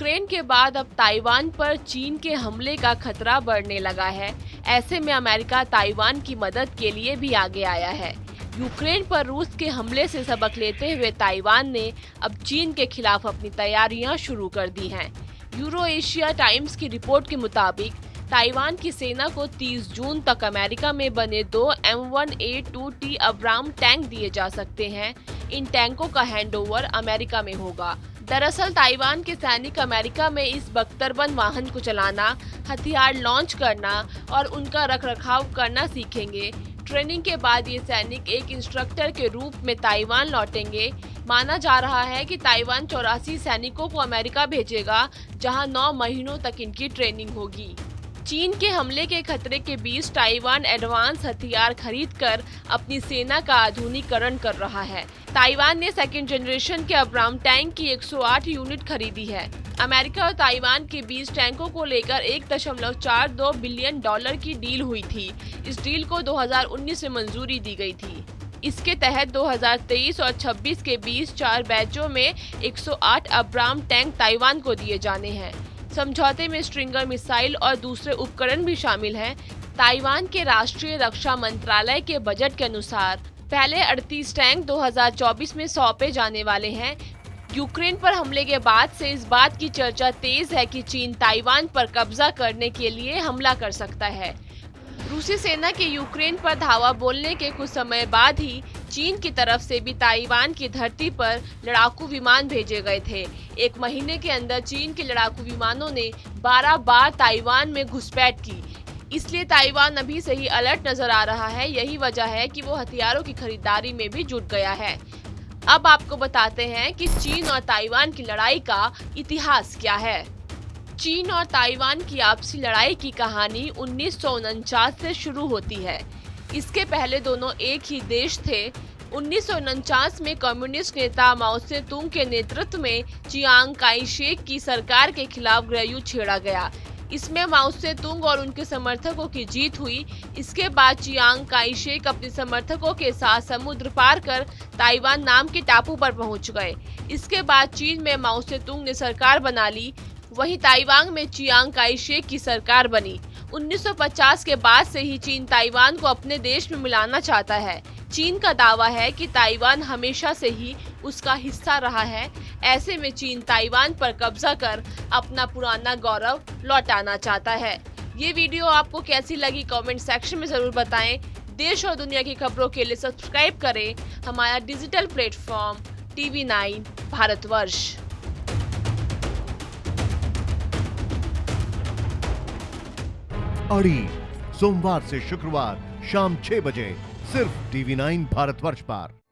Ukraine के बाद अब ताइवान पर चीन के हमले का खतरा बढ़ने लगा है। ऐसे में अमेरिका ताइवान की मदद के लिए भी आगे आया है। यूक्रेन पर रूस के हमले से सबक लेते हुए ताइवान ने अब चीन के खिलाफ अपनी तैयारियां शुरू कर दी हैं। यूरो एशिया टाइम्स की रिपोर्ट के मुताबिक ताइवान की सेना को 30 जून तक अमेरिका में बने 2 M1A2T अब्राम टैंक दिए जा सकते हैं। इन टैंकों का हैंडओवर अमेरिका में होगा। दरअसल ताइवान के सैनिक अमेरिका में इस बख्तरबंद वाहन को चलाना, हथियार लॉन्च करना और उनका रखरखाव करना सीखेंगे। ट्रेनिंग के बाद ये सैनिक एक इंस्ट्रक्टर के रूप में ताइवान लौटेंगे। माना जा रहा है कि ताइवान 84 सैनिकों को अमेरिका भेजेगा, जहां 9 महीनों तक इनकी ट्रेनिंग होगी। चीन के हमले के खतरे के बीच ताइवान एडवांस हथियार खरीदकर अपनी सेना का आधुनिकीकरण कर रहा है। ताइवान ने सेकेंड जनरेशन के अब्राम टैंक की 108 यूनिट खरीदी है। अमेरिका और ताइवान के बीच टैंकों को लेकर 1.42 बिलियन डॉलर की डील हुई थी। इस डील को 2019 में मंजूरी दी गई थी। इसके तहत 2023 और 26 के बीच 4 बैचों में 108 अब्राम टैंक ताइवान को दिए जाने हैं। समझौते में स्ट्रिंगर मिसाइल और दूसरे उपकरण भी शामिल हैं। ताइवान के राष्ट्रीय रक्षा मंत्रालय के बजट के अनुसार पहले 38 टैंक 2024 में सौंपे जाने वाले हैं। यूक्रेन पर हमले के बाद से इस बात की चर्चा तेज है कि चीन ताइवान पर कब्जा करने के लिए हमला कर सकता है। रूसी सेना के यूक्रेन पर धावा बोलने के कुछ समय बाद ही चीन की तरफ से भी ताइवान की धरती पर लड़ाकू विमान भेजे गए थे। 1 महीने के अंदर चीन के लड़ाकू विमानों ने 12 बार ताइवान में घुसपैठ की। इसलिए ताइवान अभी से ही अलर्ट नजर आ रहा है। यही वजह है कि वो हथियारों की खरीदारी में भी जुट गया है। अब आपको बताते हैं कि चीन और ताइवान की लड़ाई का इतिहास क्या है। चीन और ताइवान की आपसी लड़ाई की कहानी 1949 से शुरू होती है। इसके पहले दोनों एक ही देश थे। 1949 में कम्युनिस्ट नेता माओ से तुंग के नेतृत्व में चियांग काई शेक की सरकार के खिलाफ गृहयुद्ध छेड़ा गया। इसमें माओ से तुंग और उनके समर्थकों की जीत हुई। इसके बाद चियांग काई शेक अपने समर्थकों के साथ समुद्र पार कर ताइवान नाम के टापू पर पहुंच गए। इसके बाद चीन में माओ से तुंग ने सरकार बना ली। वहीं ताइवान में चियांग काई शेक की सरकार बनी। 1950 के बाद से ही चीन ताइवान को अपने देश में मिलाना चाहता है। चीन का दावा है कि ताइवान हमेशा से ही उसका हिस्सा रहा है। ऐसे में चीन ताइवान पर कब्जा कर अपना पुराना गौरव लौटाना चाहता है। ये वीडियो आपको कैसी लगी कमेंट सेक्शन में जरूर बताएं। देश और दुनिया की खबरों के लिए सब्सक्राइब करें हमारा डिजिटल प्लेटफॉर्म TV9 भारतवर्ष। अड़ी सोमवार से शुक्रवार शाम 6 बजे सिर्फ TV9 भारतवर्ष पर।